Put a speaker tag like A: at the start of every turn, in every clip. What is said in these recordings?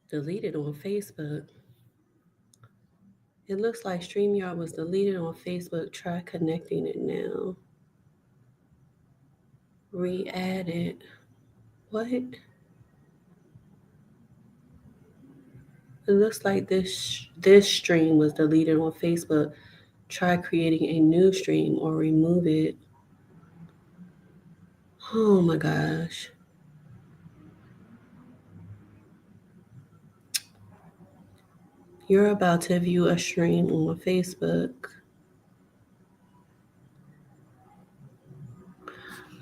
A: Deleted on Facebook. It looks like StreamYard was deleted on Facebook. Try connecting it now. Re-add it. What? It looks like this stream was deleted on Facebook. Try creating a new stream or remove it. Oh my gosh. You're about to view a stream on Facebook.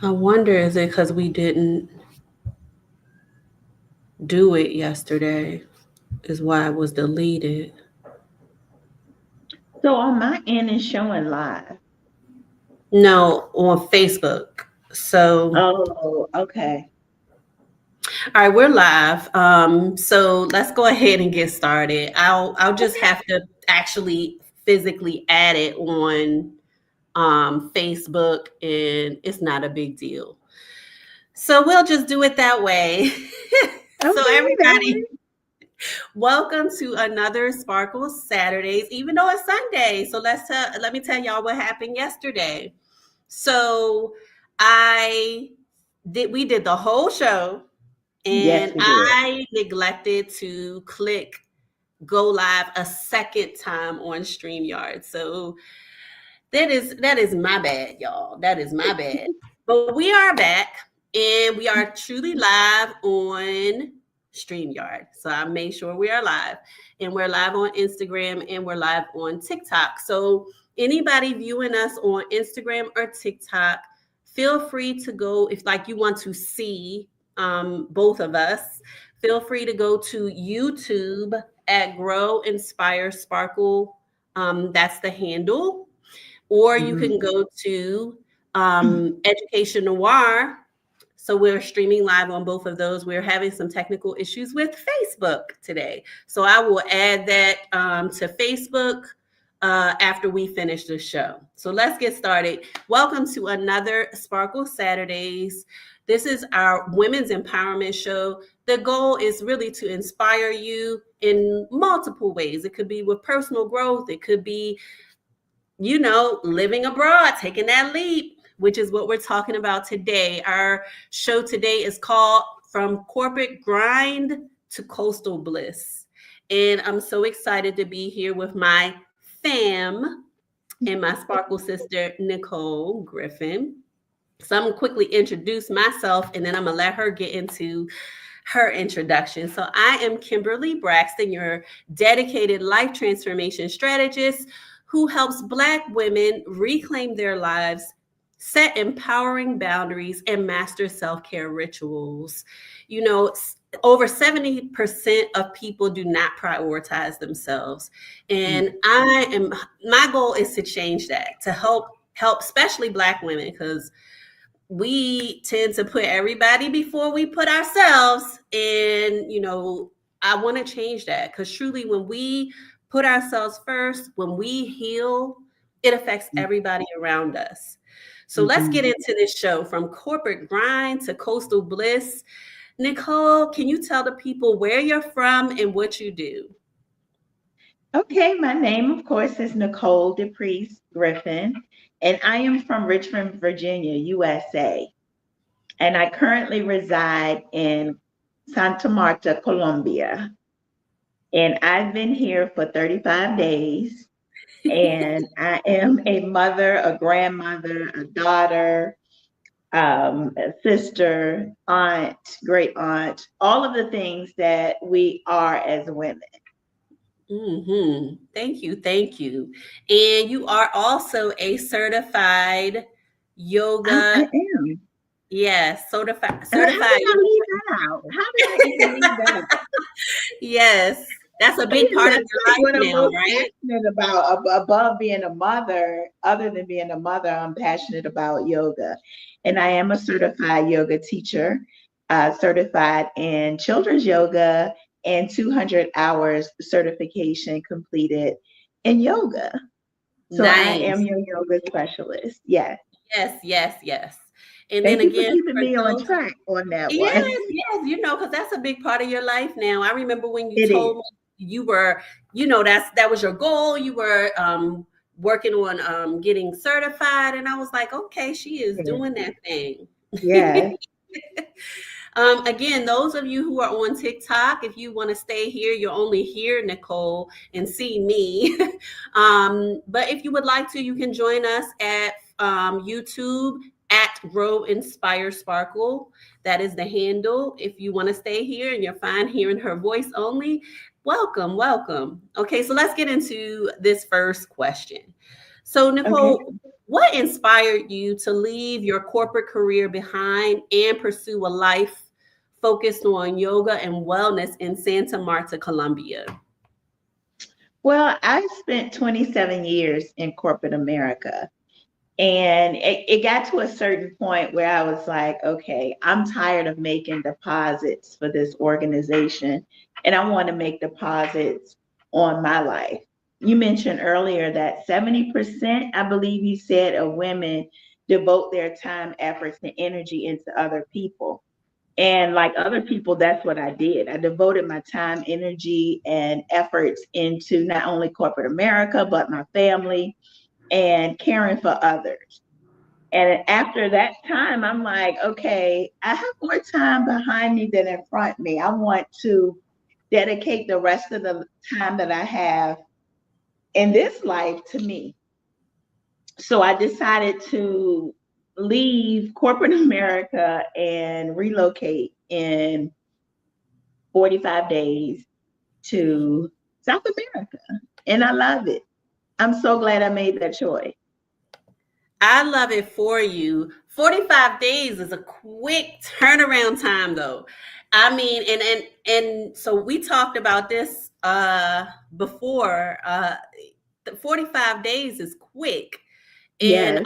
A: I wonder, is it because we didn't do it yesterday? Is why it was deleted.
B: So on my end, it's showing live.
A: No, on Facebook. So,
B: Oh, okay.
A: all right, we're live. So let's go ahead and get started. I'll just
B: Okay.
A: have to actually physically add it on Facebook, and it's not a big deal. So we'll just do it that way. So
B: Okay, that
A: everybody,
B: works.
A: welcome to another Sparkle Saturdays, even though it's Sunday. So let me tell y'all what happened yesterday. So I we did the whole show,
B: Yes,
A: and
B: we did.
A: I neglected to click go live a second time on StreamYard. So that is my bad, y'all. That is my bad. But we are back, and we are truly live on StreamYard. So I made sure we are live. And we're live on Instagram, and we're live on TikTok. So anybody viewing us on Instagram or TikTok, feel free to go if like you want to see both of us. Feel free to go to YouTube at Grow Inspire Sparkle. That's the handle, or you
B: Mhm.
A: can go to Education Noir. So we're streaming live on both of those. We're having some technical issues with Facebook today. So I will add that to Facebook after we finish the show. So let's get started. Welcome to another Sparkle Saturdays. This is our women's empowerment show. The goal is really to inspire you in multiple ways. It could be with personal growth, it could be living abroad, taking that leap, which is what we're talking about today. Our show today is called From Corporate Grind to Coastal Bliss. And I'm so excited to be here with my fam and my sparkle sister, Nichole Griffin. So I'm gonna quickly introduce myself, and then I'm gonna let her get into her introduction. So I am Kimberly Braxton, your dedicated life transformation strategist who helps Black women reclaim their lives, set empowering boundaries, and master self-care rituals. You know, over 70% of people do not prioritize themselves. And my goal is to change that, to help especially Black women, because we tend to put everybody before we put ourselves. And I want to change that, because truly when we put ourselves first, when we heal, it affects everybody around us. So let's get
B: Mhm.
A: into this show, from corporate grind to coastal bliss. Nichole, can you tell the people where you're from and what you do?
B: Okay, my name, of course, is Nicole DePriest Griffin, and I am from Richmond, Virginia, USA. And I currently reside in Santa Marta, Colombia. And I've been here for 35 days. And I am a mother, a grandmother, a daughter, a sister, aunt, great aunt, all of the things that we are as women.
A: Thank you. Thank you. And you are also a certified
B: I
A: yoga.
B: am.
A: Yes,
B: And how
A: certified.
B: did I leave that out? How did I even leave that out?
A: Yes, that's a big
B: And
A: part of
B: that's like what
A: your
B: I'm
A: life now,
B: most
A: right?
B: passionate about above being a mother. Other than being a mother, I'm passionate about yoga. And I am a certified yoga teacher, certified in children's yoga and 200 hours certification completed in yoga. So I am
A: Nice.
B: your yoga specialist. Yes.
A: Yes, yes, yes. And then
B: Thank you for
A: again,
B: keeping
A: for
B: me on
A: those,
B: track on that
A: yes,
B: one.
A: yes, because that's a big part of your life now. I remember when you
B: It is.
A: told me you were, that was your goal. You were working on getting certified, and I was like, okay, she is
B: Yes.
A: doing that thing.
B: Yes.
A: Again, those of you who are on TikTok, if you want to stay here, you'll only hear Nichole and see me. But if you would like to, you can join us at YouTube at Grow Inspire Sparkle. That is the handle. If you want to stay here and you're fine hearing her voice only, welcome, welcome. Okay, so let's get into this first question. So,
B: Okay.
A: Nichole, what inspired you to leave your corporate career behind and pursue a life focused on yoga and wellness in Santa Marta, Colombia?
B: Well, I spent 27 years in corporate America. And it got to a certain point where I was like, okay, I'm tired of making deposits for this organization, and I want to make deposits on my life. You mentioned earlier that 70%, I believe you said, of women devote their time, efforts, and energy into other people. And like other people, that's what I did. I devoted my time, energy, and efforts into not only corporate America, but my family and caring for others. And after that time, I'm like, okay, I have more time behind me than in front of me. I want to dedicate the rest of the time that I have in this life to me. So I decided to leave corporate America and relocate in 45 days to South America. And I love it. I'm so glad I made that choice.
A: I love it for you. 45 days is a quick turnaround time though. I mean, and so we talked about this before. The 45 days is quick. And
B: Yes.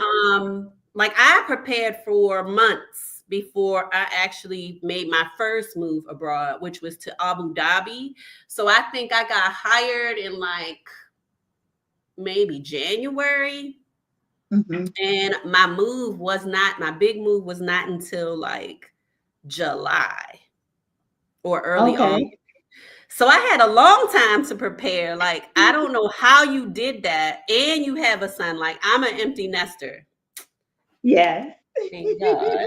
A: like I prepared for months before I actually made my first move abroad, which was to Abu Dhabi. So I think I got hired in like maybe January,
B: Hmm.
A: and my big move was not until like July or early August.
B: Okay.
A: So I had a long time to prepare. Like, I don't know how you did that. And you have a son. Like, I'm an empty nester.
B: Yes.
A: Thank God.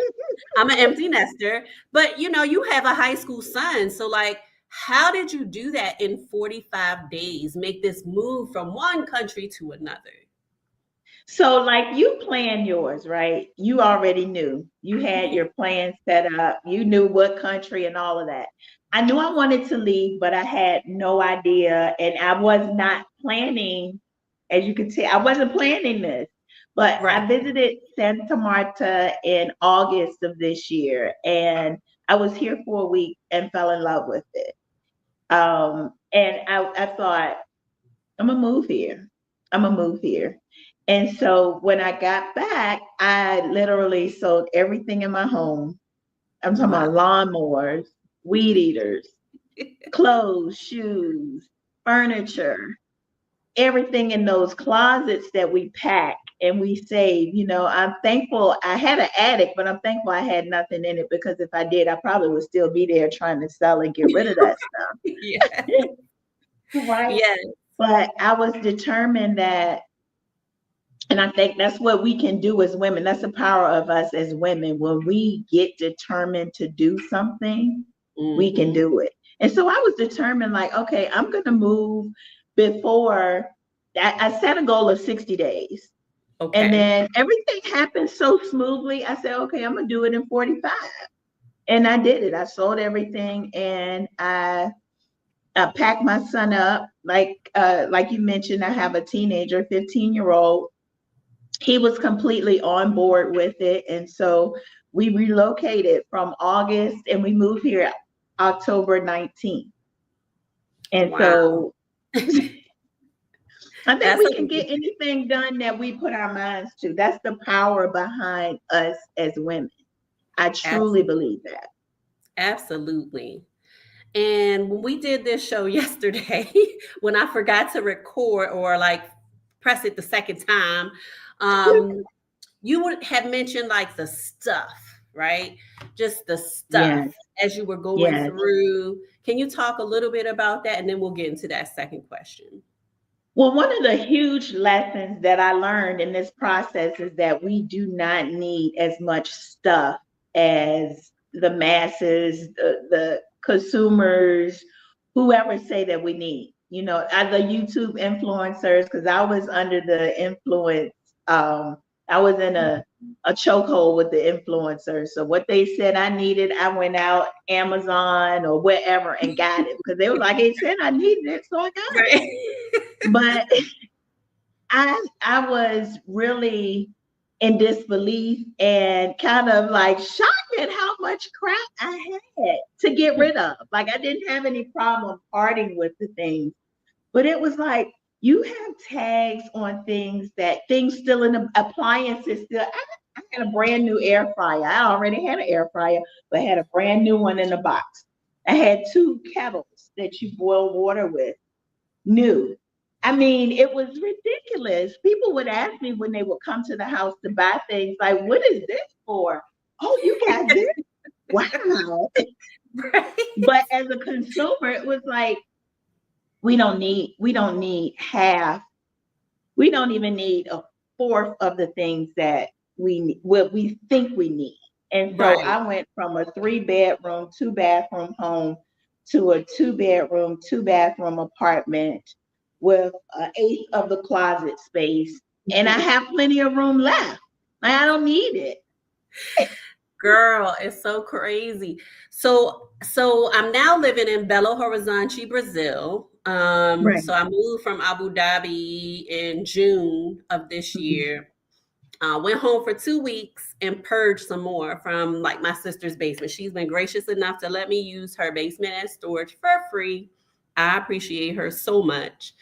A: I'm an empty nester. But you have a high school son. So like, how did you do that in 45 days? Make this move from one country to another?
B: So, like, you planned yours, right? You already knew. You had your plan set up. You knew what country and all of that. I knew I wanted to leave, but I had no idea. And I was not planning, as you can see, I wasn't planning this. But
A: Right.
B: I visited Santa Marta in August of this year, and I was here for a week and fell in love with it. And I thought, I'm gonna move here. I'm gonna move here. And so when I got back, I literally sold everything in my home. I'm talking
A: Wow.
B: about lawnmowers, weed eaters, clothes, shoes, furniture, everything in those closets that we pack and we save. I'm thankful I had an attic, but I'm thankful I had nothing in it, because if I did, I probably would still be there trying to sell and get rid of that stuff.
A: Yeah.
B: Right.
A: Yeah.
B: But I was determined that, and I think that's what we can do as women. That's the power of us as women. When we get determined to do something, we can
A: Hmm.
B: do it. And so I was determined, like, okay, I'm going to move before I set a goal of 60 days. And
A: Okay.
B: then everything happened so smoothly. I said, okay, I'm going to do it in 45. And I did it. I sold everything, and I packed my son up. Like you mentioned, I have a teenager, 15-year-old. He was completely on board with it. And so we relocated from August, and we moved here October 19th. And
A: Wow.
B: so I think
A: That's
B: we
A: a
B: can get anything done that we put our minds to. That's the power behind us as women. I truly
A: abs-
B: believe that.
A: absolutely. And when we did this show yesterday, when I forgot to record or like press it the second time, um, you would have mentioned like the stuff, right? Just the
B: Yes.
A: stuff as you were going
B: Yes.
A: through. Can you talk a little bit about that? And then we'll get into that second question.
B: Well, one of the huge lessons that I learned in this process is that we do not need as much stuff as the masses, the consumers, whoever say that we need. You know, the YouTube influencers, because I was under the influence, I was in a chokehold with the influencers. So what they said I needed, I went out Amazon or wherever and got it because they were like, they said I needed it, so I got it.
A: Right.
B: But I was really in disbelief and kind of like shocked at how much crap I had to get rid of. Like I didn't have any problem parting with the things, but it was like you have tags on things still in the appliances still. I had a brand new air fryer. I already had an air fryer, but I had a brand new one in the box. I had two kettles that you boil water with, new. I mean, it was ridiculous. People would ask me when they would come to the house to buy things, like, what is this for? Oh, you got this? Wow.
A: Right.
B: But as a consumer, it was like, we don't need half, we don't even need a fourth of the things that what we think we need. And so
A: Right.
B: I went from a 3 bedroom, 2 bathroom home to a 2 bedroom, 2 bathroom apartment with an eighth of the closet space. And I have plenty of room left. I don't need it.
A: Girl, it's so crazy. So I'm now living in Belo Horizonte, Brazil.
B: Right.
A: So I moved from Abu Dhabi in June of this
B: Mhm.
A: year. Went home for 2 weeks and purged some more from like my sister's basement. She's been gracious enough to let me use her basement as storage for free. I appreciate her so much.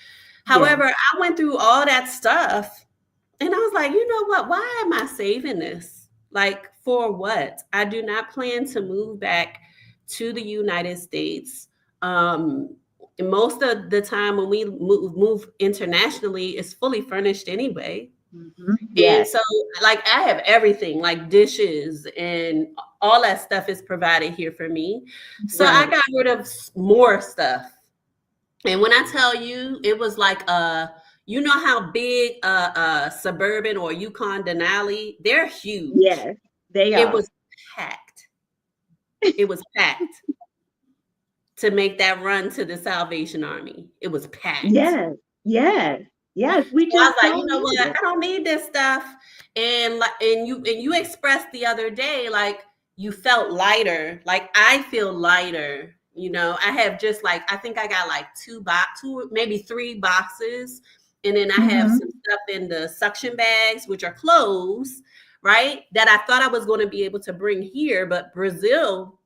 B: Yeah.
A: However, I went through all that stuff and I was like, you know what? Why am I saving this? Like, for what? I do not plan to move back to the United States. Um, Most of the time when we move internationally, it's fully furnished anyway. And
B: Yes.
A: so, like, I have everything, like dishes and all that stuff is provided here for me. So I
B: Right.
A: got rid of more stuff. And when I tell you, it was like you know how big Suburban or Yukon Denali, they're huge.
B: Yes. They
A: It
B: are.
A: was packed. It was packed to make that run to the Salvation Army. It was packed.
B: Yes. Yes. Yes. We
A: So I
B: just
A: was like, you
B: don't
A: know
B: need
A: what?
B: it.
A: I don't need this stuff. And like, and you expressed the other day, like you felt lighter. Like I feel lighter. You know, I have just like I think I got like two, maybe three boxes, and then I have
B: Hmm.
A: some stuff in the suction bags, which are clothes, right? That I thought I was going to be able to bring here, but Brazil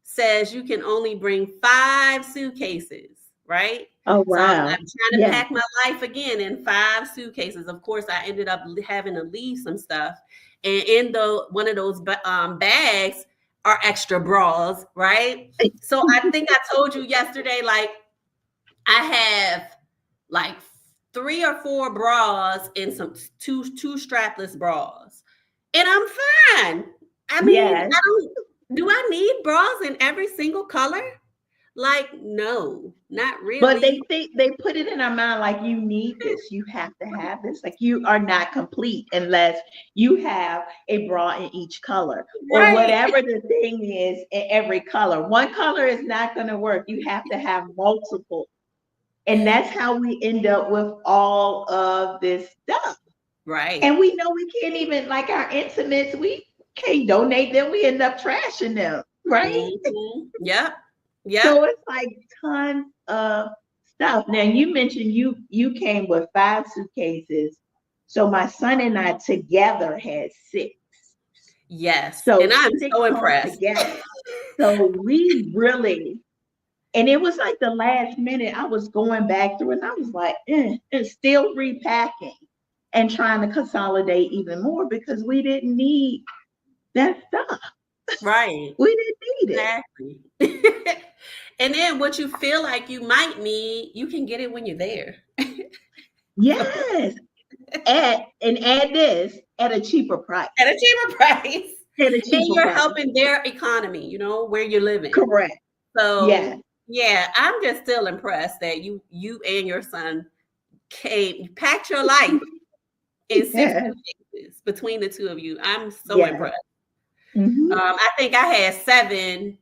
A: says you can only bring 5 suitcases, right?
B: Oh,
A: So I'm
B: wow.
A: trying to
B: Yes.
A: pack my life again in 5 suitcases. Of course, I ended up having to leave some stuff, and in the one of those bags are extra bras, right? So I think I told you yesterday, like I have like 3 or 4 bras and some two strapless bras, and I'm fine. I mean,
B: Yes.
A: I don't. Do I need bras in every single color? Like, no, not
B: But
A: really.
B: they think they put it in our mind like you need this. You have to have this. Like you are not complete unless you have a bra in each color or
A: Right.
B: whatever the thing is in every color. One color is not going to work. You have to have multiple. And that's how we end up with all of this stuff.
A: Right.
B: And we know we can't even, like our intimates, we can't donate them. We end up trashing them, right?
A: Yep. Yep.
B: So it's like tons of stuff. Now you mentioned you came with 5 suitcases. So my son and I together had six.
A: Yes.
B: So
A: And I'm
B: six
A: so
B: homes
A: impressed.
B: together. So we really, and it was like the last minute I was going back through and I was like, and still repacking and trying to consolidate even more because we didn't need that stuff.
A: Right.
B: We didn't need it.
A: Exactly. And then what you feel like you might need, you can get it when you're there. So,
B: Yes. add this at a cheaper price.
A: At a cheaper price.
B: At a
A: And
B: cheaper
A: you're
B: price.
A: helping their economy, where you're living.
B: Correct.
A: So
B: Yes.
A: yeah, I'm just still impressed that you and your son you packed your life in six
B: Yes.
A: suitcases between the two of you. I'm so
B: Yes.
A: impressed.
B: Hmm.
A: I think I had seven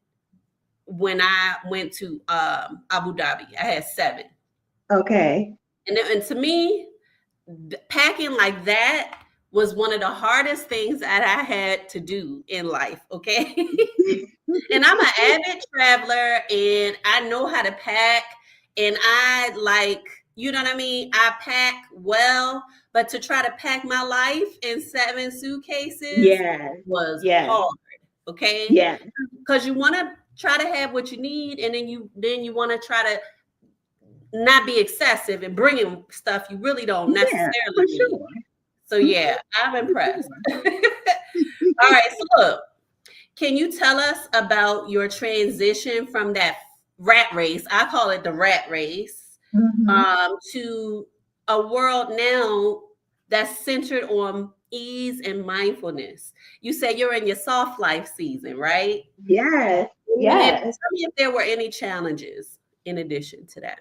A: when I went to Abu Dhabi. I had seven,
B: Okay.
A: and to me, packing like that was one of the hardest things that I had to do in life. Okay. And I'm an avid traveler and I know how to pack and I like, you know what I mean? I pack well, but to try to pack my life in seven suitcases
B: Yes.
A: was
B: Yes.
A: hard. Okay.
B: Yes.
A: Because you want to try to have what you need and then you want to try to not be excessive and bringing stuff you really don't
B: Yeah,
A: necessarily
B: for
A: need.
B: sure.
A: So
B: Mhm,
A: yeah, I'm
B: for
A: impressed.
B: sure.
A: All right, so look, can you tell us about your transition from that rat race? I call it the rat race,
B: Mhm.
A: to a world now that's centered on ease and mindfulness. You say you're in your soft life season, right?
B: Yes. Yes.
A: Tell me if there were any challenges in addition to that.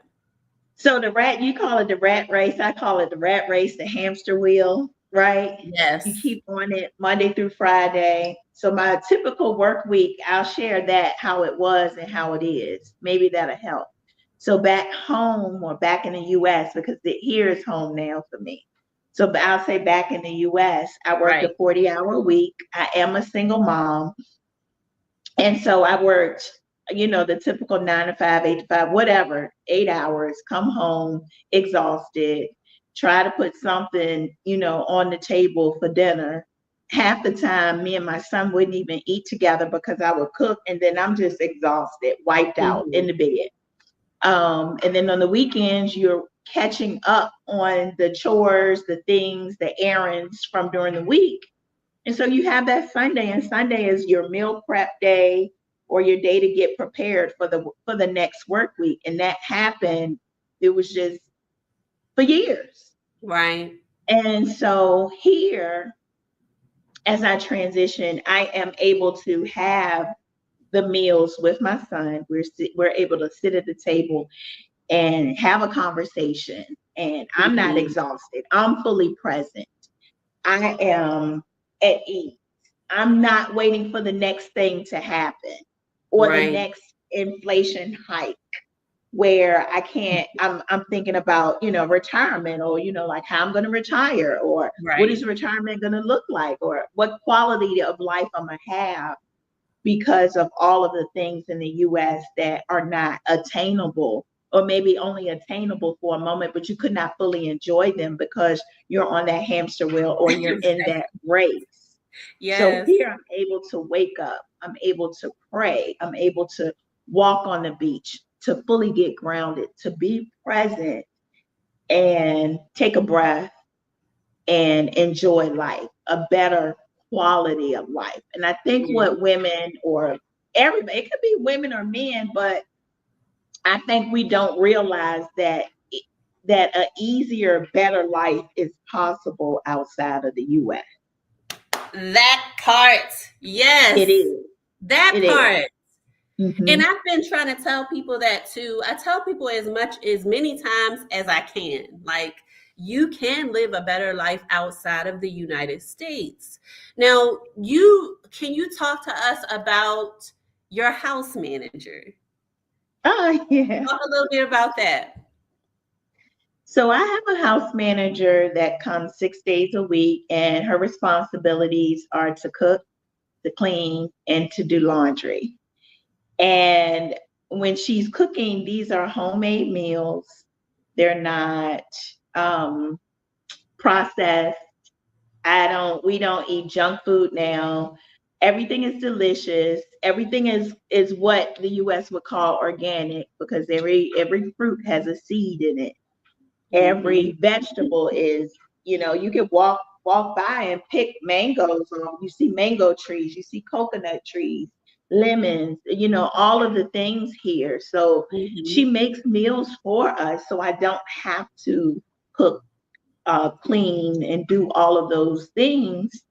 B: So you call it the rat race. I call it the rat race, the hamster wheel, right? You
A: Yes,
B: keep on it Monday through Friday. So my typical work week, I'll share that how it was and how it is. Maybe that'll help. So back home or back in the US, because here is home now for me. So I'll say back in the US, I worked a
A: right.
B: 40-hour week. I am a single mom. And so I worked, the typical 9 to 5, 8 to 5, whatever, 8 hours, come home exhausted, try to put something, on the table for dinner. Half the time, me and my son wouldn't even eat together because I would cook and then I'm just exhausted, wiped out in
A: Mhm.
B: the bed. And then on the weekends, you're catching up on the chores, the things, the errands from during the week. And so you have that Sunday, and Sunday is your meal prep day or your day to get prepared for the next work week. And that happened, it was just for years.
A: Right.
B: And so here, as I transition, I am able to have the meals with my son. We're able to sit at the table and have a conversation. And I'm not
A: Mhm.
B: exhausted. I'm fully present. I am at ease. I'm not waiting for the next thing to happen or the
A: Right.
B: next inflation hike where I'm thinking about, retirement or, like how I'm going to retire or what is
A: Right.
B: retirement going to look like or what quality of life I'm going to have because of all of the things in the US that are not attainable or maybe only attainable for a moment, but you could not fully enjoy them because you're on that hamster wheel or you're in that race. So
A: Yes.
B: here I'm able to wake up, I'm able to pray, I'm able to walk on the beach, to fully get grounded, to be present and take a breath and enjoy life, a better quality of life. And I think
A: Yeah.
B: what women or everybody, it could be women or men, but I think we don't realize that a easier, better life is possible outside of the US.
A: That part.
B: It
A: Yes.
B: is.
A: That
B: It is.
A: part. And
B: Mm-hmm.
A: I've been trying to tell people that too. I tell people as many times as I can. Like, you can live a better life outside of the United States. Now, you talk to us about your house manager?
B: Oh, yeah.
A: Talk a little bit about that.
B: So I have a house manager that comes 6 days a week, and her responsibilities are to cook, to clean, and to do laundry. And when she's cooking, these are homemade meals. They're not um, processed. We don't eat junk food now. Everything is delicious. Everything is what the US would call organic because every fruit has a seed in it.
A: Hmm.
B: Every vegetable is, you can walk by and pick mangoes or you see mango trees, you see coconut trees, lemons, all of the things here. So she
A: Hmm.
B: makes meals for us so I don't have to cook clean and do all of those things.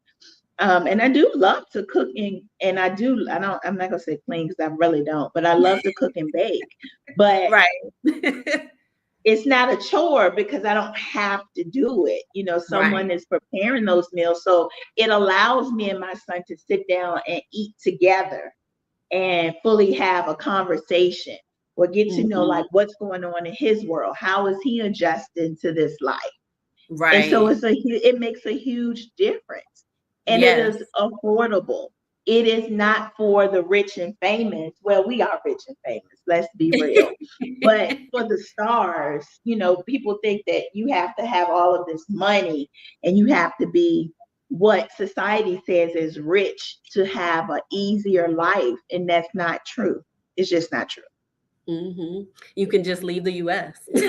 B: And I do love to cook and I'm not gonna say clean because I really don't, but I love to cook and bake. But
A: Right.
B: it's not a chore because I don't have to do it. Someone
A: Right.
B: is preparing those meals. So it allows me and my son to sit down and eat together and fully have a conversation or get to know
A: Mhm.
B: like what's going on in his world. How is he adjusting to this life? And so
A: Right.
B: it makes a huge difference. And it
A: Yes.
B: is affordable. It is not for the rich and famous. Well, we are rich and famous, let's be real. But for the stars, people think that you have to have all of this money and you have to be what society says is rich to have an easier life. And that's not true. It's just not true.
A: Hmm. You can just leave the US and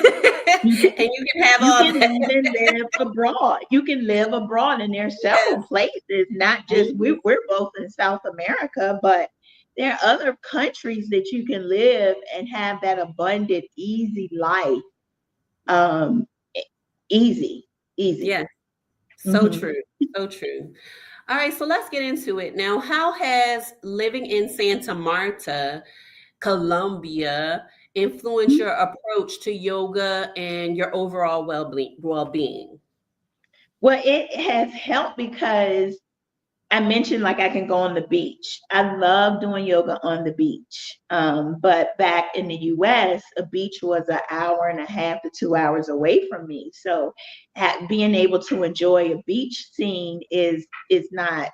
B: You can
A: you can have
B: You
A: all
B: can
A: that.
B: even live abroad. You can live abroad, and there's several
A: Yes.
B: places, not just
A: Mhm.
B: we're both in South America, but there are other countries that you can live and have that abundant, easy life. Um, e- easy, easy.
A: Yes. So
B: Hmm.
A: true. So true. All right, so let's get into it. Now, how has living in Santa Marta, Colombia, influenced your approach to yoga and your overall well-being?
B: Well, it has helped because I mentioned like I can go on the beach. I love doing yoga on the beach. But back in the US, a beach was an hour and a half to 2 hours away from me. So being able to enjoy a beach scene is not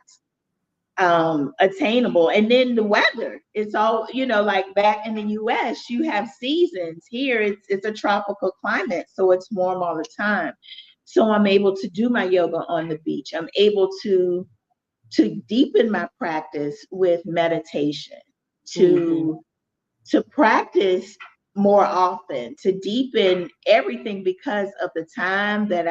B: attainable. And then the weather, it's all, like back in the US, you have seasons. Here it's a tropical climate, so it's warm all the time. So I'm able to do my yoga on the beach. I'm able to deepen my practice with meditation,
A: Hmm.
B: to practice more often, to deepen everything because of the time that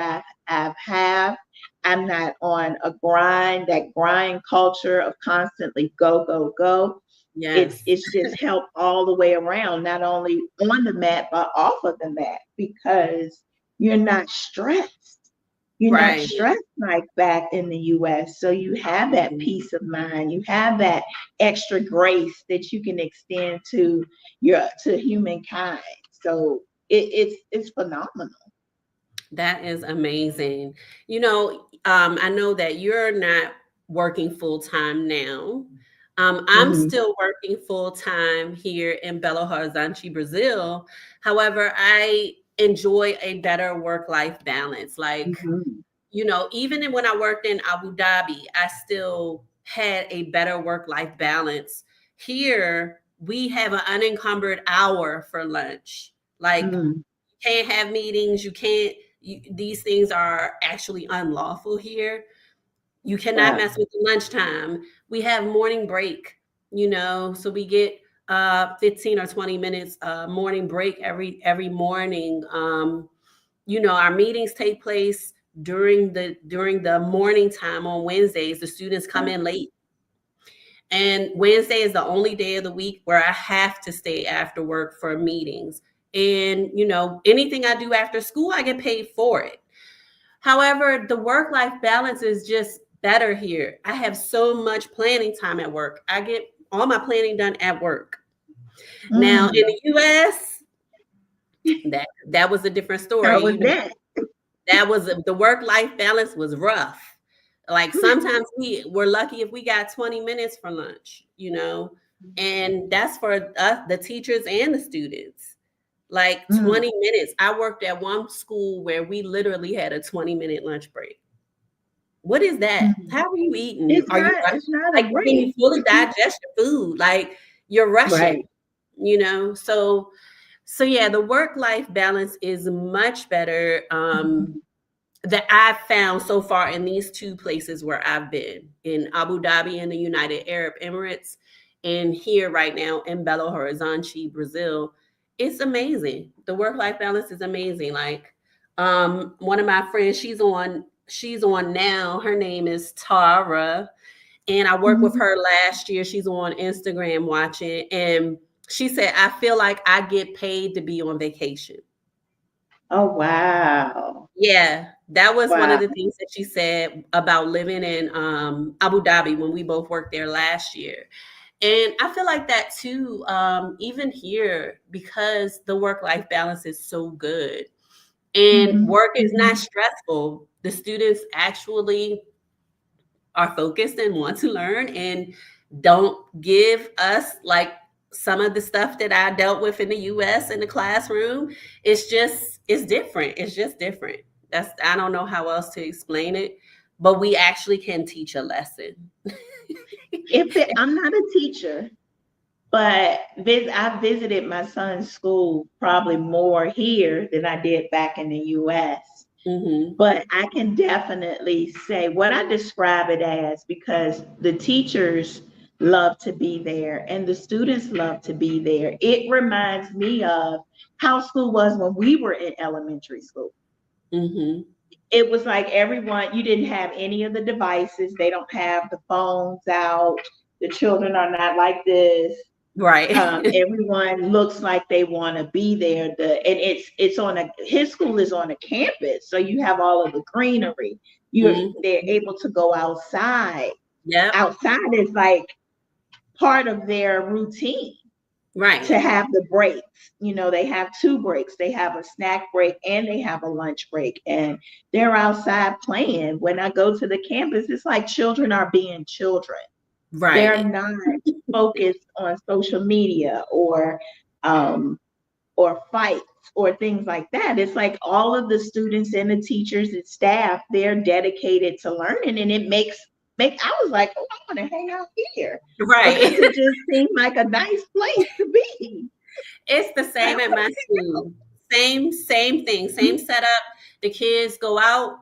B: I've have. I'm not on a grind, that grind culture of constantly go, go, go. It's
A: Yes.
B: it's just helped all the way around, not only on the mat, but off of the mat, because you're not stressed. You're not
A: Right.
B: stressed like back in the US. So you have that
A: Mhm.
B: peace of mind. You have that extra grace that you can extend to humankind. So it's phenomenal.
A: That is amazing. I know that you're not working full time now. I'm
B: Hmm.
A: still working full time here in Belo Horizonte, Brazil. However, I enjoy a better work life balance. Like,
B: Hmm.
A: even when I worked in Abu Dhabi, I still had a better work life balance. Here, we have an unencumbered hour for lunch. Like,
B: Hmm.
A: can't have meetings. You can't. These things are actually unlawful here. You cannot
B: Wow.
A: mess with the lunchtime. We have morning break. So we get 15 or 20 minutes morning break every morning. Our meetings take place during the morning time on Wednesdays. The students come in late, and Wednesday is the only day of the week where I have to stay after work for meetings. And anything I do after school, I get paid for it. However, the work life balance is just better here. I have so much planning time at work. I get all my planning done at work. Now in
B: Mm.
A: the US, that was a different
B: How
A: story.
B: was that?
A: That was the work life balance was rough. Like sometimes we were lucky if we got 20 minutes for lunch. And that's for us, the teachers and the students. Like
B: Mm.
A: 20 minutes. I worked at one school where we literally had a 20-minute lunch break. What is that?
B: Mm.
A: How are you eating?
B: It's
A: Are you
B: not
A: rushing?
B: it's not a
A: Like, can you
B: break.
A: fully digest your food? Like, you're rushing,
B: Right.
A: So yeah, the work life balance is much better.
B: Mhm.
A: That I've found so far in these two places where I've been in Abu Dhabi in the United Arab Emirates, and here right now in Belo Horizonte, Brazil. It's amazing. The work life balance is amazing. Like, one of my friends, she's on now. Her name is Tara, and I worked with
B: Mhm.
A: her last year. She's on Instagram watching, and she said, "I feel like I get paid to be on vacation."
B: Oh wow.
A: Yeah. That was one of
B: Wow.
A: the things that she said about living in Abu Dhabi when we both worked there last year. And I feel like that too, even here, because the work life balance is so good and
B: Hmm.
A: work is not
B: Hmm.
A: stressful. The students actually are focused and want to learn and don't give us like some of the stuff that I dealt with in the US in the classroom. It's different. It's just different. That's I don't know how else to explain it, but we actually can teach a lesson.
B: I'm not a teacher, but I visited my son's school probably more here than I did back in the US.
A: Mhm.
B: But I can definitely say what I describe it as, because the teachers love to be there and the students love to be there. It reminds me of how school was when we were in elementary school.
A: Mhm.
B: It was like everyone, you didn't have any of the devices. They don't have the phones out. The children are not like this.
A: Right.
B: Everyone looks like they want to be there. And it's on a his school is on a campus, so you have all of the greenery. They're
A: Mhm.
B: able to go outside.
A: Yep.
B: Outside is like part of their routine
A: Right.
B: to have the breaks. They have two breaks. They have a snack break and they have a lunch break, and they're outside playing. When I go to the campus, it's like children are being children. They're
A: Right.
B: not focused on social media um, or fights or things like that. It's like all of the students and the teachers and staff, they're dedicated to learning, and it make I was like, oh, I want to hang out here
A: Right.
B: because it just seemed like a nice place to be.
A: It's the
B: I
A: same at
B: want
A: my school. Same thing,
B: to
A: same setup. The kids go out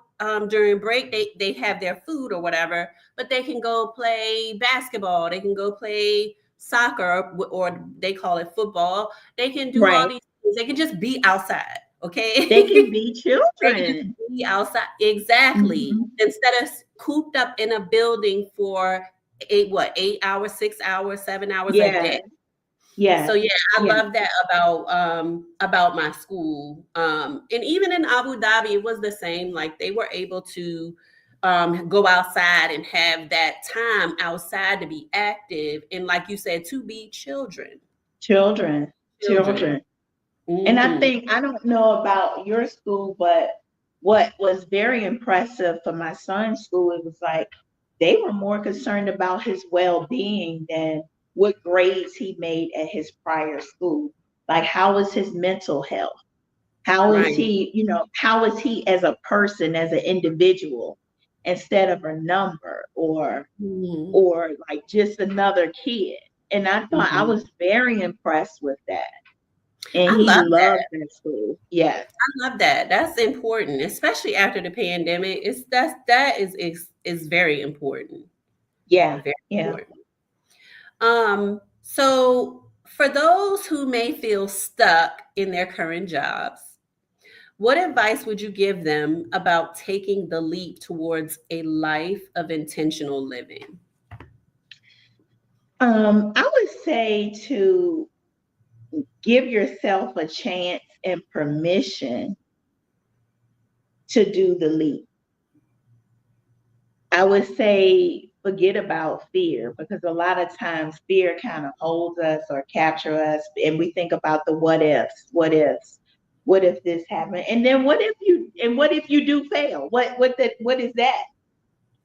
A: during break. They have their food or whatever, but they can go play basketball. They can go play soccer, or they call it football. They can do all
B: right.
A: these things. They can just be outside.
B: They
A: Okay,
B: can be
A: they can just
B: children.
A: be outside. Exactly.
B: Mhm.
A: Instead of cooped up in a building for 8 hours, 6 hours, 7 hours a day.
B: Yes,
A: So
B: yes,
A: yeah, I
B: yes.
A: love that about my school. And even in Abu Dhabi, it was the same. Like they were able to go outside and have that time outside to be active and, like you said, to be children.
B: Children,
A: Children.
B: children. And
A: Hmm.
B: I don't know about your school, but what was very impressive for my son's school, it was like they were more concerned about his well-being than what grades he made at his prior school. Like, how is his mental health? How is
A: Right.
B: he, how is he as a person, as an individual, instead of a number
A: Hmm.
B: or like just another kid. And I thought I
A: Hmm.
B: was very impressed with that. And
A: I
B: he
A: love
B: loved
A: that.
B: that school. Yes.
A: I love that. That's important, especially after the pandemic. That is very important.
B: Yeah.
A: Very
B: Yeah.
A: important. So for those who may feel stuck in their current jobs, what advice would you give them about taking the leap towards a life of intentional living?
B: I would say to give yourself a chance and permission to do the leap. I would say forget about fear, because a lot of times fear kind of holds us or capture us, and we think about the what if this happened, and then what if you do fail? What is that?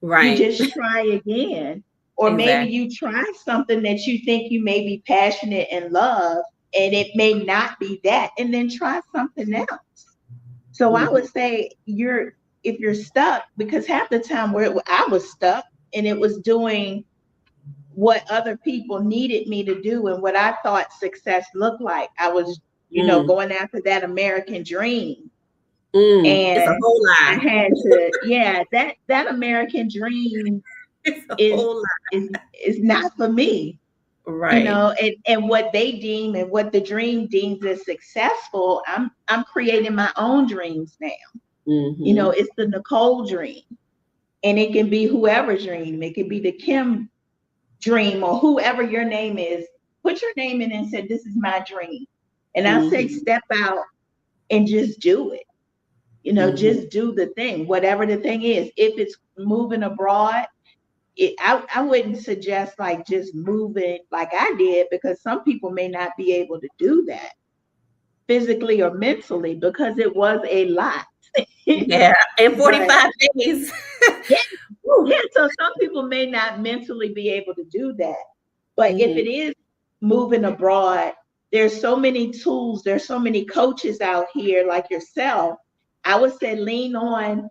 B: You
A: Right.
B: just try again, or maybe
A: Exactly.
B: you try something that you think you may be passionate and love, and it may not be that, and then try something else. So I
A: Hmm.
B: would say if you're stuck, because half the time where I was stuck and it was doing what other people needed me to do and what I thought success looked like. I was,
A: Mm.
B: going after that American dream.
A: Mm. It's a
B: And
A: whole
B: I
A: lie.
B: had to, yeah, that American dream
A: It's a
B: is
A: whole lie.
B: is is not for me.
A: Right.
B: And what they deem and what the dream deems as successful, I'm creating my own dreams now.
A: Hmm.
B: It's the Nichole dream. And it can be whoever's dream. It could be the Kim dream or whoever your name is. Put your name in and say, this is my dream. And I say,
A: Hmm.
B: step out and just do it.
A: Mm-hmm.
B: just do the thing, whatever the thing is. If it's moving abroad, I wouldn't suggest like just moving like I did, because some people may not be able to do that physically or mentally, because it was a lot.
A: Yeah, in
B: But
A: 45 days.
B: yeah,
A: Woo.
B: yeah, so some people may not mentally be able to do that. But if
A: Mhm,
B: it is moving abroad, there's so many tools, there's so many coaches out here like yourself. I would say lean on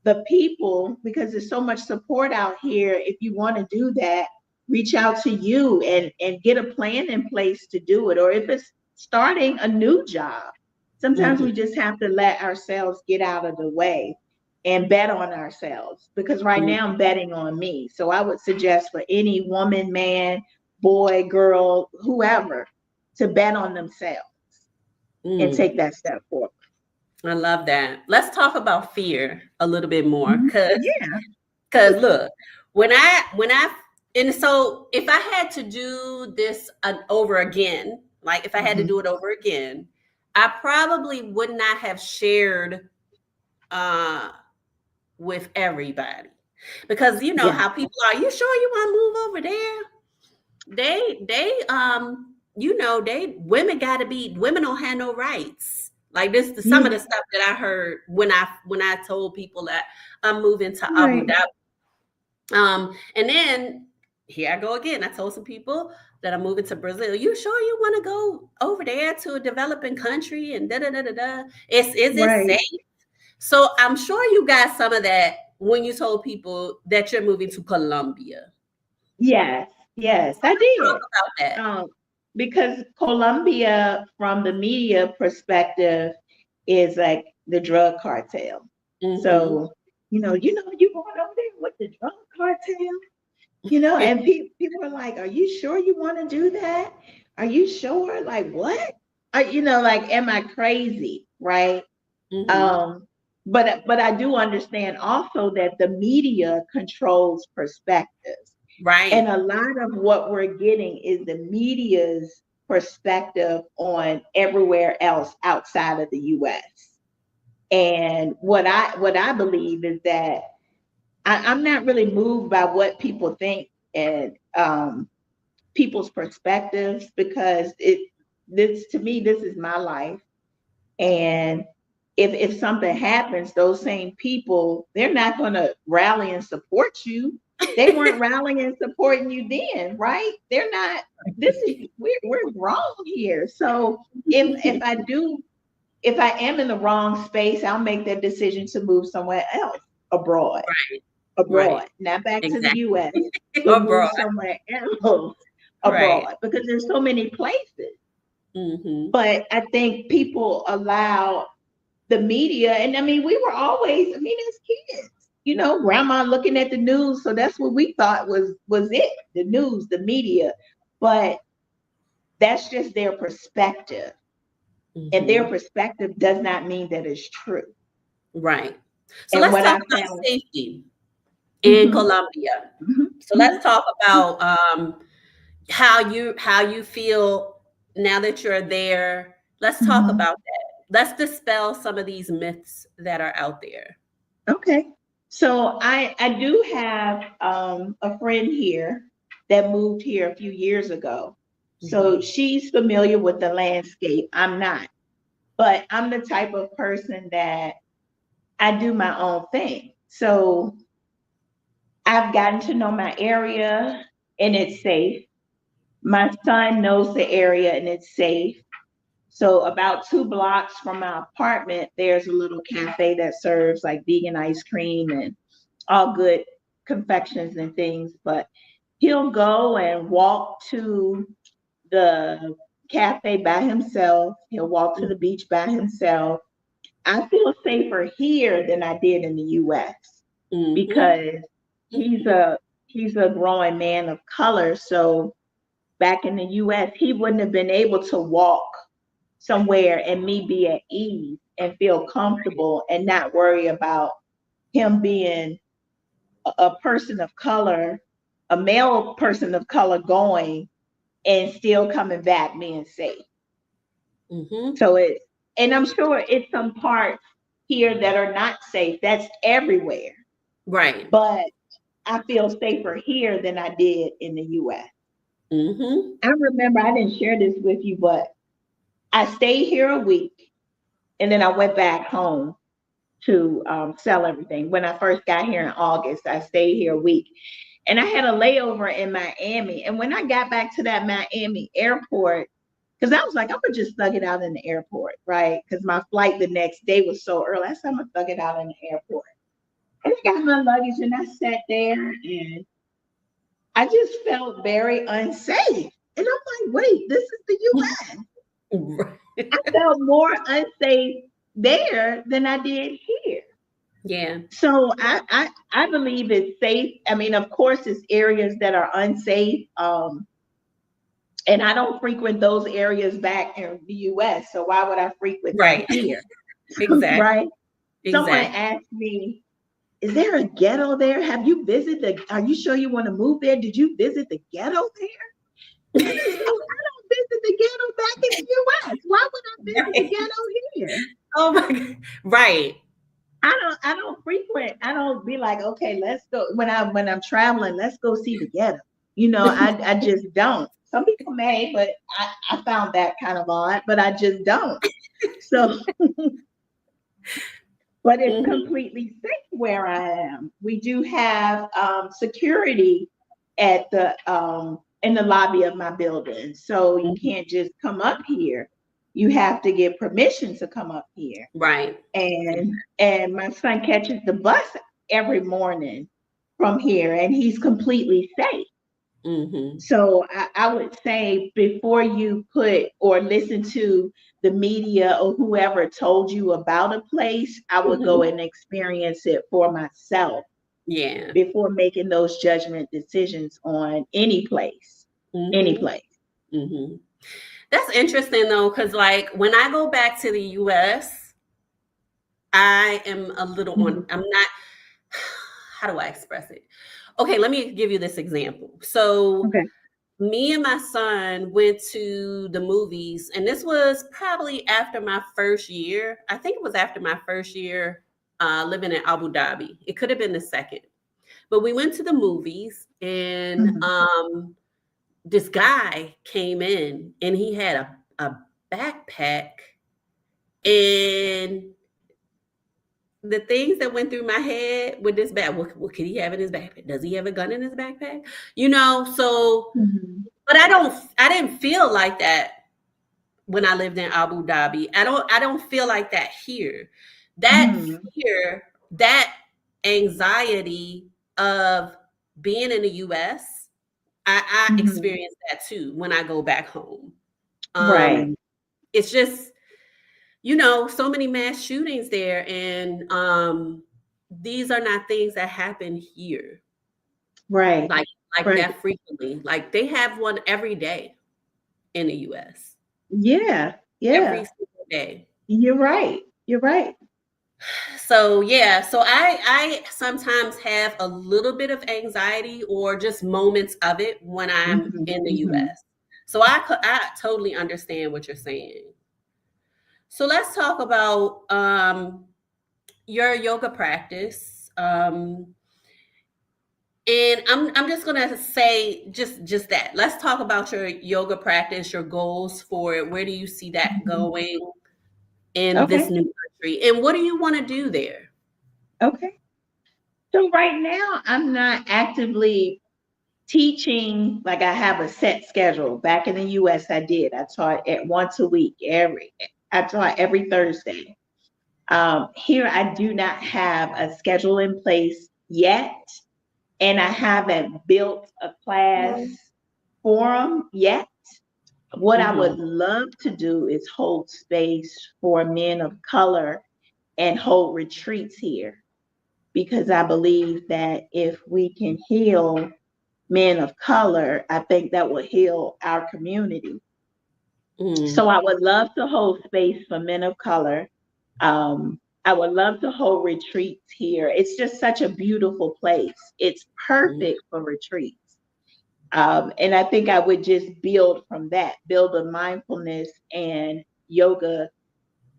B: the people, because there's so much support out here. If you want to do that, reach out to you and get a plan in place to do it. Or if it's starting a new job, sometimes
A: mhm,
B: we just have to let ourselves get out of the way and bet on ourselves, because right
A: mm,
B: now I'm betting on me. So I would suggest for any woman, man, boy, girl, whoever, to bet on themselves and
A: mm.
B: take that step forward.
A: I love that. Let's talk about fear a little bit more,
B: Mhm.
A: because
B: Yeah.
A: look, when I and so if I had to do this over again, like if I had to
B: Mhm.
A: do it over again, I probably would not have shared uh with everybody, because you know
B: Yeah.
A: how people are. You sure you want to move over there? They women got to be, women don't have no rights. Like this, some of
B: Yeah.
A: the stuff that I heard when I told people that I'm moving to Abu
B: Right.
A: Dhabi. And then here I go again. I told some people that I'm moving to Brazil. You sure you want to go over there to a developing country and da da da da da? Is it
B: Right.
A: safe? So I'm sure you got some of that when you told people that you're moving to Colombia.
B: Yes, yes,
A: So
B: I
A: let's talk
B: did.
A: about that.
B: Um, because Colombia, from the media perspective, is like the drug cartel.
A: Mm-hmm.
B: So, you going over there with the drug cartel? And people are like, "Are you sure you want to do that? Are you sure? Like what? Like, am I crazy? Right?"
A: Mm-hmm.
B: Um, but I do understand also that the media controls perspectives. And
A: Right.
B: a lot of what we're getting is the media's perspective on everywhere else outside of the US. And what I believe is that I'm not really moved by what people think and people's perspectives, because this to me, this is my life. And if something happens, those same people, they're not going to rally and support you. They weren't rallying and supporting you then, right? They're not. This is we're wrong here. So if I am in the wrong space, I'll make that decision to move somewhere else, abroad,
A: Right.
B: not back to the
A: Exactly.
B: U.S., but move
A: Abroad.
B: somewhere else
A: Right.
B: abroad, because there's so many places.
A: Mm-hmm.
B: But I think people allow the media, and I mean, we were always, I mean, as kids, grandma looking at the news, so that's what we thought was it, the news, the media. But that's just their perspective, and their
A: Mm-hmm.
B: perspective does not mean that it's true.
A: Right. So
B: And
A: let's
B: what
A: talk
B: I
A: about
B: found.
A: safety in
B: Mhm,
A: Colombia.
B: mhm,
A: So
B: mhm,
A: let's talk about how you feel now that you're there. Let's talk
B: mhm.
A: about that. Let's dispel some of these myths that are out there.
B: Okay. So I do have a friend here that moved here a few years ago. So
A: Mm-hmm.
B: she's familiar with the landscape. I'm not, but I'm the type of person that I do my own thing. So I've gotten to know my area, and it's safe. My son knows the area, and it's safe. So about 2 blocks from my apartment, there's a little cafe that serves like vegan ice cream and all good confections and things. But he'll go and walk to the cafe by himself. He'll walk to the beach by himself. I feel safer here than I did in the US,
A: Mm-hmm.
B: because he's a he's a growing man of color. So back in the US, he wouldn't have been able to walk somewhere and me be at ease and feel comfortable and not worry about him being a person of color, a male person of color, going and still coming back being safe.
A: Mm-hmm.
B: So and I'm sure it's some parts here that are not safe. That's everywhere.
A: Right.
B: But I feel safer here than I did in the US.
A: Mm-hmm.
B: I remember, I didn't share this with you, but I stayed here a week and then I went back home to sell everything. When I first got here in August, I stayed here a week and I had a layover in Miami. And when I got back to that Miami airport, because I was like, I'm gonna just thug it out in the airport, right? Because my flight the next day was so early. I said, I'm gonna thug it out in the airport. And I got my luggage and I sat there and I just felt very unsafe. And I'm like, wait, this is the US.
A: Right.
B: I felt more unsafe there than I did here.
A: Yeah.
B: So I believe it's safe. I mean, of course, it's areas that are unsafe. And I don't frequent those areas back in the US. So why would I frequent them
A: Right.
B: here?
A: Exactly.
B: Right? Someone
A: Exactly.
B: asked me, is there a ghetto there? Have you visited are you sure you want to move there? Did you visit the ghetto there? No, I don't visit the ghetto back in the US. Why would I visit the
A: Right.
B: ghetto here?
A: Oh my God. Right.
B: I don't frequent. I don't be like, okay, let's go when I'm traveling, let's go see the ghetto. I just don't. Some people may, but I found that kind of odd, but I just don't. So, but it's
A: Mm-hmm.
B: completely safe where I am. We do have security at the in the lobby of my building, so you can't just come up here. You have to get permission to come up here.
A: Right.
B: And my son catches the bus every morning from here, and he's completely safe.
A: Mm-hmm.
B: So I would say before you put or listen to the media or whoever told you about a place, I would go
A: Mm-hmm.
B: and experience it for myself
A: Yeah.
B: before making those judgment decisions on any place. Any
A: Mm-hmm.
B: place.
A: Mm-hmm. That's interesting though, because like when I go back to the US, I am a little on,
B: Mhm.
A: I'm not, how do I express it? Okay, let me give you this example. So
B: Okay.
A: me and my son went to the movies, and this was probably after my first year. I think it was after my first year living in Abu Dhabi. It could have been the second, but we went to the movies, and
B: Mhm.
A: this guy came in, and he had a backpack, and the things that went through my head with this bag, what could he have in his backpack? Does he have a gun in his backpack? So
B: Mhm.
A: but I didn't feel like that when I lived in Abu Dhabi. I don't feel like that here. That
B: Mhm.
A: fear, that anxiety of being in the US, I
B: Mhm.
A: experience that too when I go back home.
B: Right.
A: It's just, so many mass shootings there, and these are not things that happen here
B: Right.
A: like
B: Right.
A: that frequently. Like they have one every day in the US.
B: Yeah.
A: Every
B: Yeah.
A: single day.
B: You're right. You're right.
A: So yeah, so I sometimes have a little bit of anxiety or just moments of it when I'm
B: Mhm.
A: in the
B: Mhm.
A: US. So I totally understand what you're saying. So let's talk about your yoga practice. And I'm just gonna say just that. Let's talk about your yoga practice, your goals for it. Where do you see that
B: Mhm.
A: going in this
B: Okay.
A: new country? And what do you want to do there?
B: Okay. So right now, I'm not actively teaching like I have a set schedule. Back in the US, I did. I taught at once a week. I taught every Thursday. Here, I do not have a schedule in place yet, and I haven't built a class forum yet. What I
A: Mm-hmm.
B: would love to do is hold space for men of color and hold retreats here because I believe that if we can heal men of color, I think that will heal our community.
A: Mm-hmm.
B: So I would love to hold space for men of color. I would love to hold retreats here. It's just such a beautiful place. It's perfect for retreats. And I think I would just build from that, build a mindfulness and yoga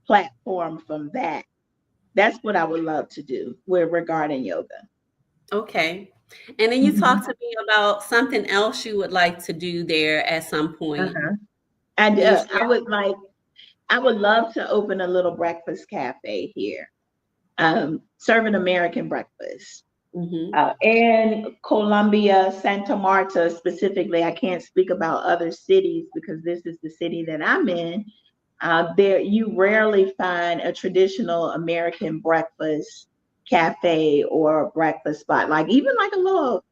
B: platform from that. that's what I would love to do with regarding yoga.
A: Okay. And then you talked
B: Mhm.
A: to me about something else you would like to do there at some point.
B: Uh-huh. And
A: Can you share?
B: I would love to open a little breakfast cafe here, serving American breakfast.
A: Mm-hmm.
B: In Colombia, Santa Marta specifically, I can't speak about other cities because this is the city that I'm in. There, you rarely find a traditional American breakfast cafe or breakfast spot, like even like a little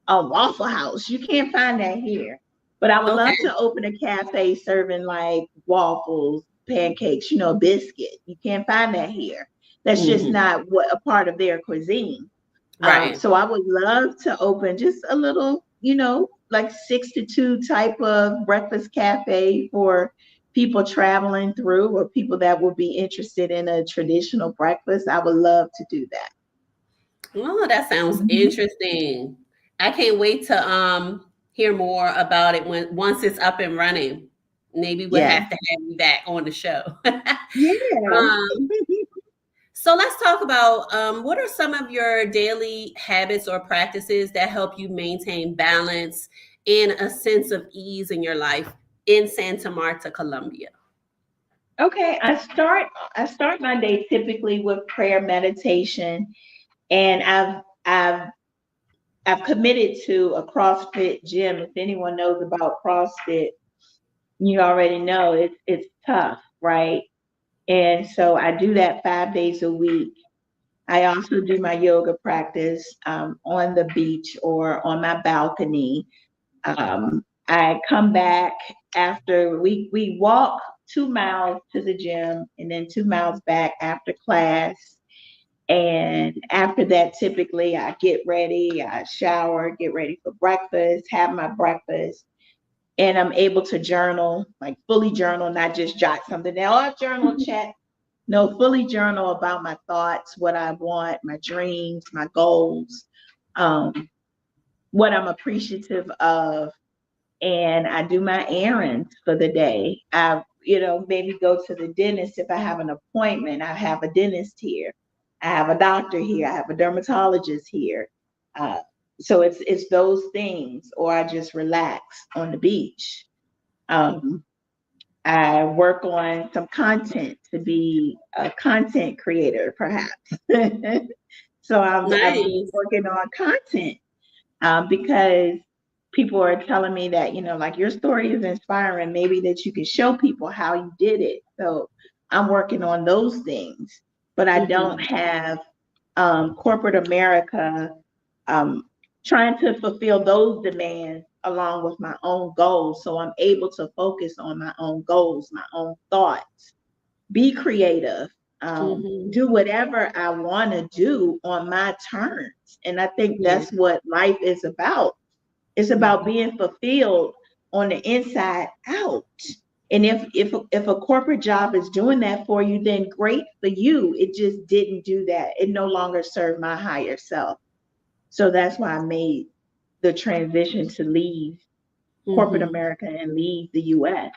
B: a Waffle House. You can't find that here. But I would love
A: Okay.
B: to open a cafe serving like waffles, pancakes, biscuit. You can't find that here. That's just
A: Mm-hmm.
B: not what a part of their cuisine.
A: Right.
B: So I would love to open just a little, like 6 to 2 type of breakfast cafe for people traveling through or people that would be interested in a traditional breakfast. I would love to do that.
A: Oh, that sounds
B: Mhm.
A: interesting. I can't wait to hear more about it when once it's up and running. Maybe we'll
B: Yeah.
A: have to have you back on the show.
B: Yeah.
A: um, so let's talk about what are some of your daily habits or practices that help you maintain balance and a sense of ease in your life in Santa Marta, Colombia.
B: Okay, I start my day typically with prayer meditation, and I've committed to a CrossFit gym. If anyone knows about CrossFit, you already know it's tough, right? And so I do that 5 days a week. I also do my yoga practice on the beach or on my balcony. I come back after we walk 2 miles to the gym and then 2 miles back after class. And after that, typically I get ready, I shower, get ready for breakfast, have my breakfast, and I'm able to journal, like fully journal, not just jot something down. Oh, journal check. No, fully journal about my thoughts, what I want, my dreams, my goals, um, what I'm appreciative of, and I do my errands for the day. Maybe go to the dentist if I have an appointment. I have a dentist here. I have a doctor here. I have a dermatologist here. Uh, so it's those things, or I just relax on the beach. Um, I work on some content to be a content creator, perhaps. So I'm
A: Nice.
B: working on content because people are telling me that, like your story is inspiring, maybe that you can show people how you did it. So I'm working on those things, but I don't
A: Mm-hmm.
B: have corporate America um, trying to fulfill those demands along with my own goals. So I'm able to focus on my own goals, my own thoughts, be creative,
A: Mm-hmm.
B: do whatever I want to do on my terms. And I think
A: Yeah.
B: that's what life is about. It's about
A: Mm-hmm.
B: being fulfilled on the inside out. And if a corporate job is doing that for you, then great for you. It just didn't do that. It no longer served my higher self. So that's why I made the transition to leave corporate
A: Mm-hmm.
B: America and leave the US.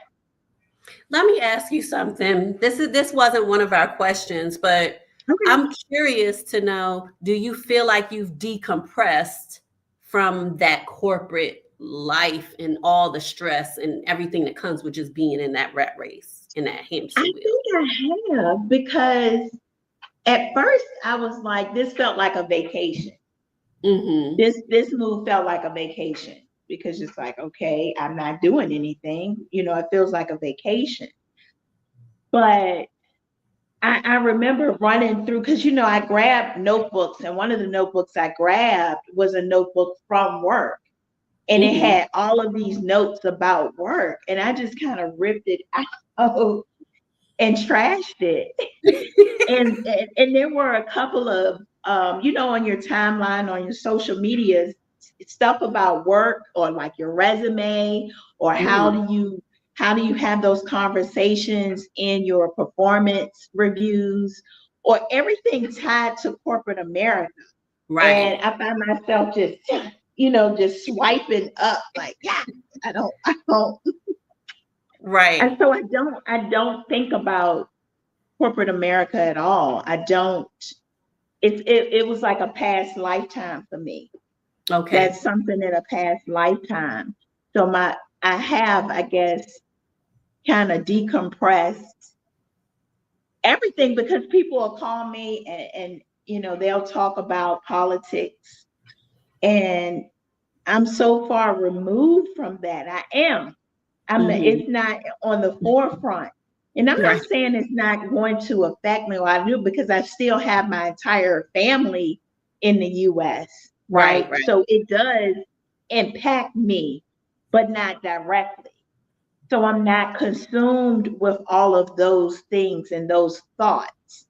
A: Let me ask you something. This wasn't one of our questions, but
B: Okay.
A: I'm curious to know, do you feel like you've decompressed from that corporate life and all the stress and everything that comes with just being in that rat race, in that
B: I
A: hamster wheel?
B: think I have because at first I was like, this felt like a vacation.
A: Mm-hmm.
B: This move felt like a vacation because it's like, okay, I'm not doing anything. It feels like a vacation. But I remember running through because I grabbed notebooks, and one of the notebooks I grabbed was a notebook from work. And it
A: Mm-hmm.
B: had all of these notes about work. And I just kind of ripped it out and trashed it. And there were a couple of on your timeline on your social medias stuff about work or like your resume or
A: Mm-hmm.
B: how do you have those conversations in your performance reviews or everything tied to corporate America.
A: Right.
B: And I find myself just just swiping up like, yeah, I don't. And
A: Right.
B: so I don't think about corporate America at all. I don't. It was like a past lifetime for me.
A: Okay.
B: That's something in a past lifetime. So I have, I guess, kind of decompressed everything because people will call me and they'll talk about politics, and I'm so far removed from that.
A: Mm-hmm.
B: It's not on the forefront. And I'm
A: Right.
B: not saying it's not going to affect me, what I do, because I still have my entire family in the US,
A: Right.
B: right?
A: Right.
B: So it does impact me, but not directly. So I'm not consumed with all of those things and those thoughts.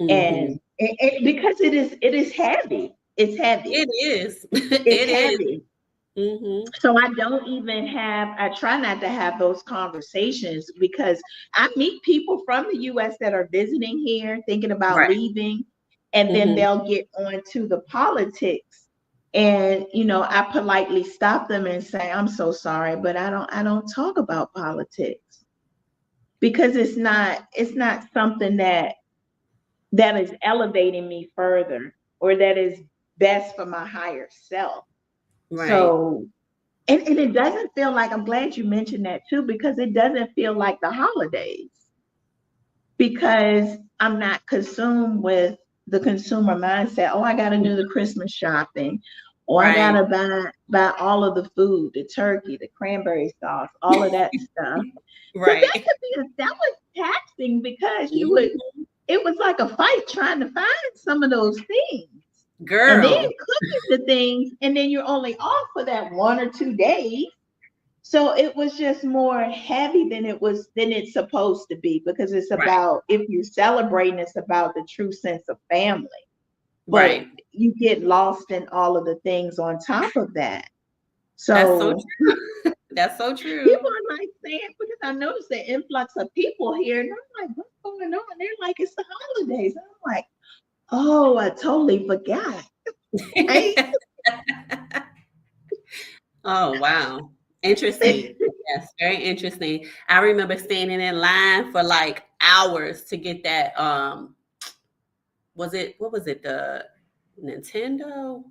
A: Mm-hmm.
B: And because it is heavy. It's heavy.
A: It is.
B: It's
A: It is.
B: heavy.
A: Mm-hmm.
B: So I try not to have those conversations because I meet people from the US that are visiting here, thinking about
A: Right.
B: leaving, and then
A: Mm-hmm.
B: they'll get on to the politics. And I politely stop them and say, I'm so sorry, but I don't talk about politics because it's not something that is elevating me further or that is best for my higher self.
A: Right.
B: So and it doesn't feel like, I'm glad you mentioned that too, because it doesn't feel like the holidays because I'm not consumed with the consumer mindset. Oh, I got to do the Christmas shopping. Or I got
A: Right.
B: to buy all of the food, the turkey, the cranberry sauce, all of that stuff. Because
A: Right.
B: that was taxing because
A: Mhm.
B: it was like a fight trying to find some of those things. And then
A: Girl.
B: cooking the things, and then you're only off for that 1 or 2 days. So it was just more heavy than it's supposed to be because it's
A: Right.
B: about, if you're celebrating, it's about the true sense of family. But
A: Right.
B: you get lost in all of the things on top of that.
A: That's so
B: So
A: true. That's so
B: people
A: true.
B: are like saying, because I noticed the influx of people here, and I'm like, what's going on? They're like, it's the holidays. And I'm like, oh, I totally forgot. Right?
A: Oh, wow. Interesting. Yes, very interesting. I remember standing in line for like hours to get that what was it, the Nintendo?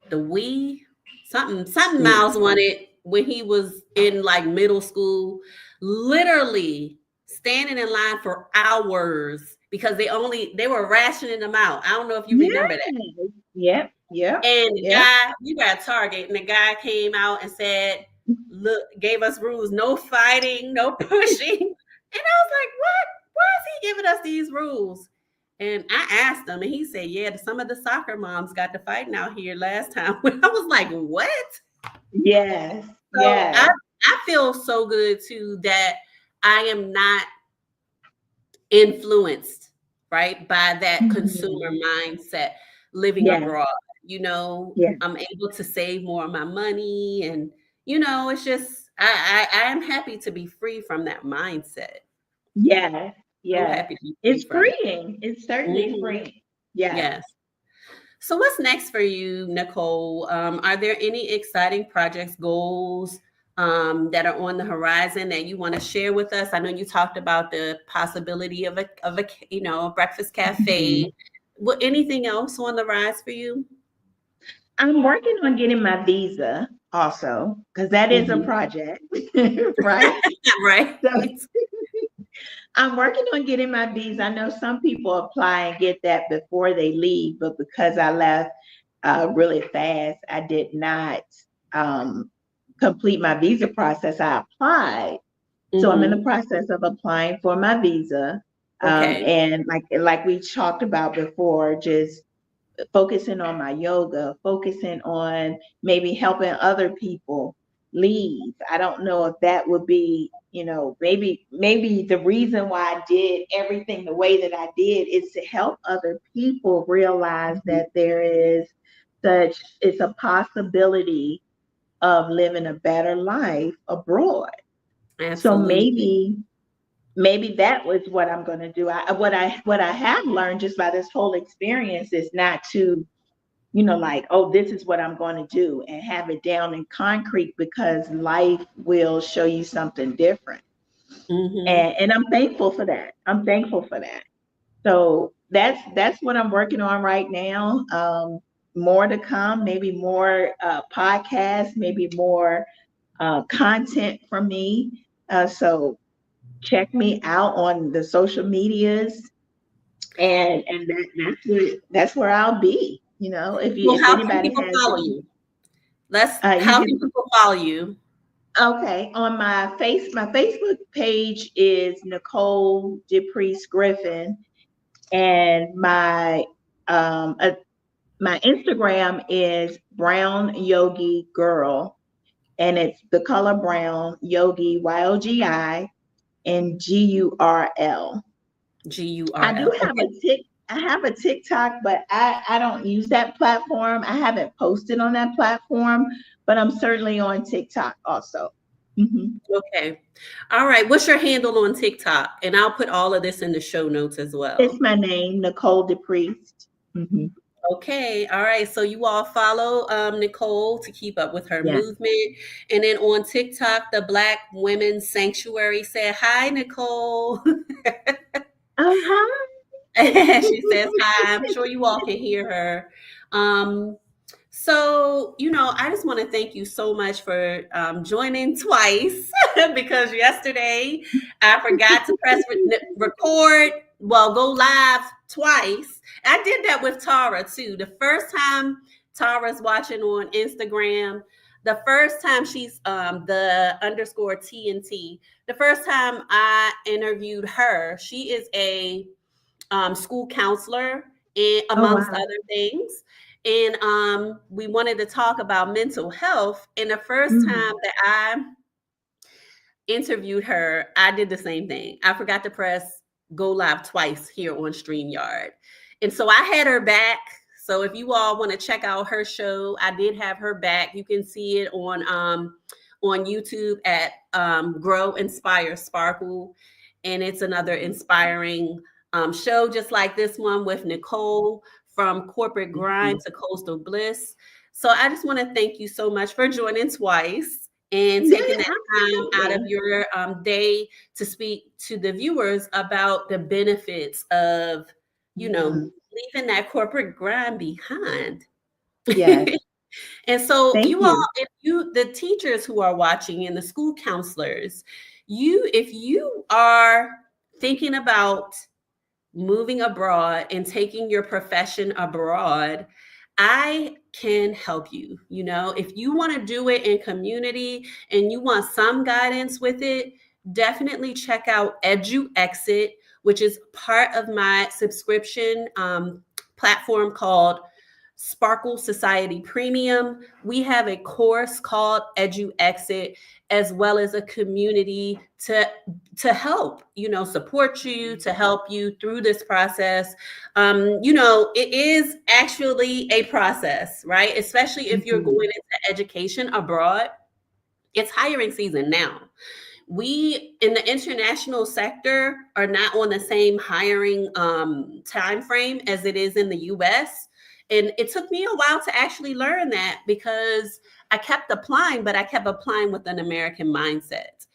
A: The Wii? Something Miles wanted when he was in like middle school. Literally standing in line for hours because they were rationing them out. I don't know if you remember that.
B: Yes. Yep. Yep.
A: And the
B: Yep.
A: guy, we were at Target, and the guy came out and said, "Look, gave us rules: no fighting, no pushing." And I was like, "What? Why is he giving us these rules?" And I asked him, and he said, "Yeah, some of the soccer moms got to fighting out here last time." I was like, "What?"
B: Yes.
A: So
B: Yes.
A: I feel so good too that I am not influenced, right, by that consumer
B: Mhm.
A: mindset living
B: Yes.
A: abroad.
B: Yes.
A: I'm able to save more of my money, and it's just I am happy to be free from that mindset.
B: Yes.
A: So
B: Yes.
A: happy to be free
B: It's
A: from it.
B: freeing. It's certainly
A: Mhm.
B: freeing. Yes.
A: Yes. So what's next for you, Nichole? Are there any exciting projects, goals that are on the horizon that you want to share with us? I know you talked about the possibility of a breakfast cafe.
B: Mhm.
A: What anything else on the rise for you?
B: I'm working on getting my visa also, because that is a
A: Hmm.
B: project, right?
A: Right.
B: So I'm working on getting my visa. I know some people apply and get that before they leave, but because I left really fast, I did not um, complete my visa process. I applied. So I'm in the
A: Hmm.
B: process of applying for my visa.
A: Okay.
B: And like we talked about before, just focusing on my yoga, focusing on maybe helping other people leave. I don't know if that would be, maybe the reason why I did everything the way that I did is to help other people realize
A: Mhm.
B: that there is it's a possibility of living a better life abroad. So
A: Absolutely.
B: maybe that was what I'm going to do. What I have learned just by this whole experience is not to, like, oh, this is what I'm going to do and have it down in concrete, because life will show you something different.
A: Hmm.
B: And I'm thankful for that. I'm thankful for that. So that's what I'm working on right now. More to come, maybe more podcasts, maybe more content from me. So check me out on the social medias, and that's where I'll be.
A: Well,
B: If
A: how can
B: anybody
A: people
B: has
A: follow
B: any,
A: you? Let's.
B: you
A: How
B: can.
A: can people follow you?
B: Okay, on my Facebook page is Nichole Griffin, and um uh, my Instagram is Brown Yogi Girl, and it's the color brown yogi YOGI and GURL. I do
A: GURL.
B: have
A: Okay.
B: I have a TikTok, but I don't use that platform. I haven't posted on that platform, but I'm certainly on TikTok also. Hmm.
A: Okay. All right. What's your handle on TikTok? And I'll put all of this in the show notes as
B: It's
A: well.
B: my name, Nichole Priest. Hmm.
A: Okay. All right. So you all follow Nichole to keep up with her
B: Yeah.
A: movement. And then on TikTok, the Black Women's Sanctuary said, "Hi, Nichole."
B: Oh, hi.
A: She says hi. I'm sure you all can hear her. Um, I just want to thank you so much for joining twice because yesterday I forgot to press record, well, go live twice. I did that with Tara too. The first time Tara's watching on Instagram, the first time she's the underscore TNT, the first time I interviewed her, she is a school counselor, and
B: Oh,
A: amongst
B: wow.
A: other things. And we wanted to talk about mental health. And the first time
B: Mm.
A: that I interviewed her, I did the same thing. I forgot to press go live twice here on StreamYard. And so I had her back. So if you all want to check out her show, I did have her back. You can see it on YouTube at Grow, Inspire, Sparkle. And it's another inspiring show, just like this one with Nichole, from corporate
B: Thank
A: grind
B: you.
A: to coastal bliss. So I just want to thank you so much for joining twice and
B: Yeah,
A: taking that time out of
B: absolutely.
A: your day to speak to the viewers about the benefits of,
B: Mhm.
A: leaving that corporate grind behind.
B: Yes.
A: And so
B: Thank
A: you all,
B: you.
A: if you, the teachers who are watching and the school counselors, if you are thinking about moving abroad and taking your profession abroad, I can help you. If you want to do it in community and you want some guidance with it, definitely check out EduExit, which is part of my subscription platform called Sparkle Society Premium. We have a course called EduExit, as well as a community to help, support you, to help you through this process. It is actually a process, right? Especially if you're
B: Mhm.
A: going into education abroad. It's hiring season now. We in the international sector are not on the same hiring time frame as it is in the US. And it took me a while to actually learn that because I kept applying, but I kept applying with an American mindset.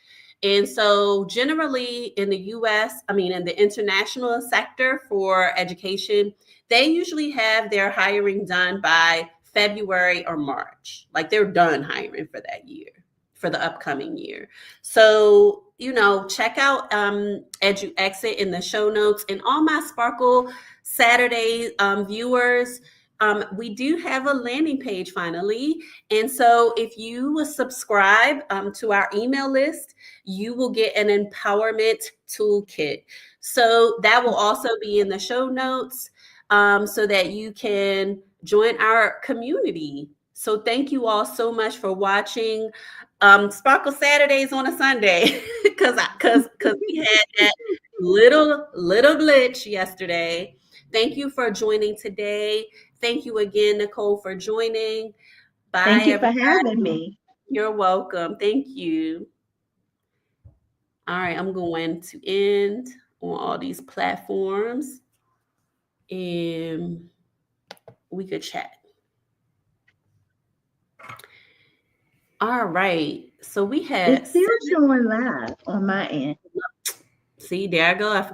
A: And so, generally, in the US, I mean, in the international sector for education, they usually have their hiring done by February or March. Like they're done hiring for that year, for the upcoming year. So, check out EduExit in the show notes. And all my Sparkle Saturday viewers, we do have a landing page finally. And so, if you will subscribe to our email list, you will get an empowerment toolkit. So, that will also be in the show notes so that you can join our community. So, thank you all so much for watching. Sparkle Saturdays on a Sunday because we had that little glitch yesterday. Thank you for joining today. Thank you again, Nichole, for joining. Bye,
B: Thank you for having
A: everybody.
B: me.
A: You're welcome. Thank you. All right, I'm going to end on all these platforms and we could chat. All right. So we
B: It's
A: had
B: still
A: seven.
B: showing live on my end.
A: See, there I go. I forgot